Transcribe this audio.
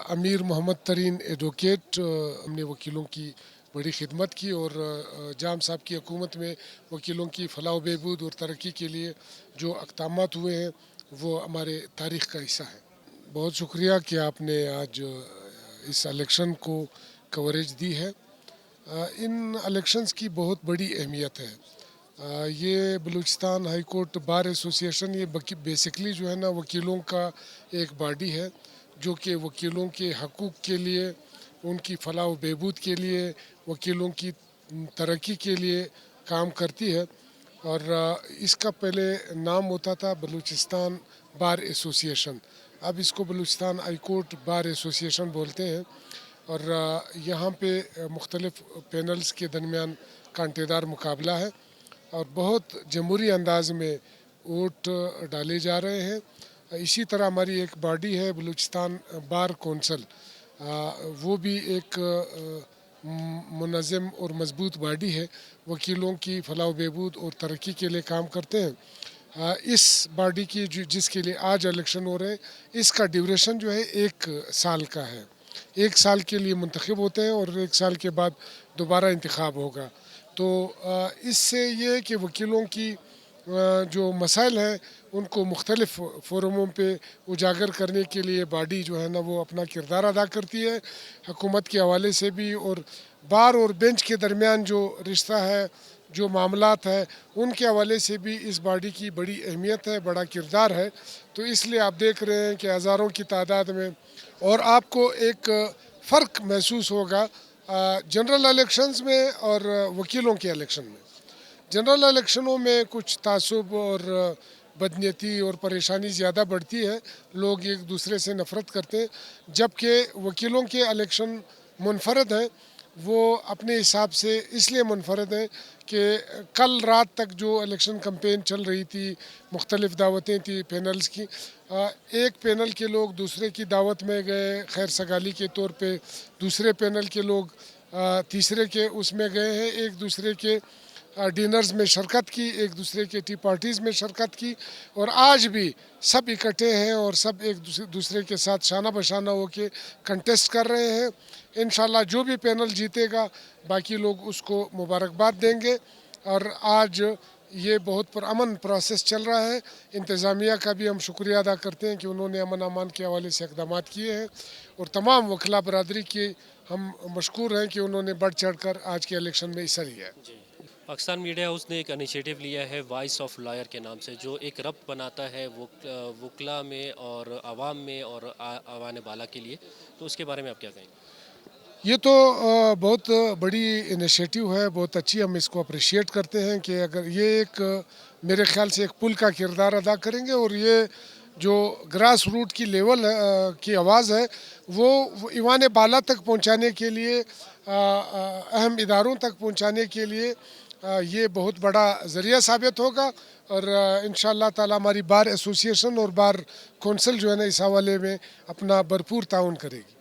अमीर मोहम्मद तरीन एडवोकेट। हमने वकीलों की बड़ी खिदमत की और जाम साहब की हुकूमत में वकीलों की फलाह बहबूद और तरक्की के लिए जो इक़दामात हुए हैं वो हमारे तारीख़ का हिस्सा है। बहुत शुक्रिया कि आपने आज इस इलेक्शन को कवरेज दी है। इन इलेक्शंस की बहुत बड़ी अहमियत है। ये Balochistan high court bar association ये बेसिकली जो है ना वकीलों का एक बॉडी है जो कि वकीलों के हकूक़ के लिए, उनकी फलाह व बहबूद के लिए, वकीलों की तरक्की के लिए काम करती है। और इसका पहले नाम होता था बलूचिस्तान बार एसोसिएशन, अब इसको Balochistan high court bar association बोलते हैं। और यहाँ पे मुख्तलिफ़ पैनल्स के दरमियान कांटेदार मुकाबला है और बहुत जमहूरी अंदाज में वोट डाले जा रहे हैं। इसी तरह हमारी एक बॉडी है बलूचिस्तान बार कौंसल, वो भी एक मुनज़्ज़म और मजबूत बॉडी है, वकीलों की फलाह बहबूद और तरक्की के लिए काम करते हैं। इस बॉडी की जिसके लिए आज इलेक्शन हो रहे हैं, इसका ड्यूरेशन जो है 1 साल का है। 1 साल के लिए मुंतखब होते हैं और 1 साल के बाद दोबारा इंतखाब होगा। तो इससे ये है कि वकीलों की जो मसाइल हैं उनको मुख्तलिफ़ फोरमों पे उजागर करने के लिए बॉडी जो है ना वो अपना किरदार अदा करती है, हुकूमत के हवाले से भी और बार और बेंच के दरमियान जो रिश्ता है, जो मामलात है, उनके हवाले से भी इस बॉडी की बड़ी अहमियत है, बड़ा किरदार है। तो इसलिए आप देख रहे हैं कि हज़ारों की तादाद में, और आपको एक फ़र्क महसूस होगा जनरल इलेक्शंस में और वकीलों के इलेक्शन में। जनरल इलेक्शनों में कुछ तासुब और बदनीयती और परेशानी ज़्यादा बढ़ती है, लोग एक दूसरे से नफ़रत करते हैं, जबकि वकीलों के इलेक्शन मुनफरद हैं। वो अपने हिसाब से इसलिए मुनफरद हैं कि कल रात तक जो इलेक्शन कैंपेन चल रही थी, मुख्तलिफ़ दावतें थी पैनल्स की, एक पैनल के लोग दूसरे की दावत में गए खैर सगाली के तौर पे, दूसरे पैनल के लोग तीसरे के उसमें गए हैं, एक दूसरे के डिनर्स में शिरकत की, एक दूसरे के टी पार्टीज़ में शिरकत की, और आज भी सब इकट्ठे हैं और सब एक दूसरे के साथ शाना बशाना होकर कंटेस्ट कर रहे हैं। इंशाल्लाह जो भी पैनल जीतेगा बाकी लोग उसको मुबारकबाद देंगे। और आज ये बहुत पुरअमन प्रोसेस चल रहा है। इंतज़ामिया का भी हम शुक्रिया अदा करते हैं कि उन्होंने अमन अमान के हवाले से इक़दाम किए हैं, और तमाम वकला बरदरी के हम मशकूर हैं कि उन्होंने बढ़ चढ़ कर आज के इलेक्शन में हिस्सा लिया है। पाकिस्तान मीडिया हाउस ने एक इनिशिएटिव लिया है वॉइस ऑफ लॉयर के नाम से, जो एक रब्त बनाता है वकला में और आवाम में और आवान बाला के लिए, तो उसके बारे में आप क्या कहेंगे? ये तो बहुत बड़ी इनिशिएटिव है, बहुत अच्छी, हम इसको अप्रिशिएट करते हैं कि अगर ये एक मेरे ख्याल से एक पुल का किरदार अदा करेंगे, और ये जो ग्रास रूट की लेवल की आवाज़ है वो ईवान बाला तक पहुंचाने के लिए, अहम इदारों तक पहुंचाने के लिए ये बहुत बड़ा ज़रिया साबित होगा। और इंशाअल्लाह ताला हमारी बार एसोसिएशन और बार कौंसिल जो है ना इस हवाले में अपना भरपूर ताउन करेगी।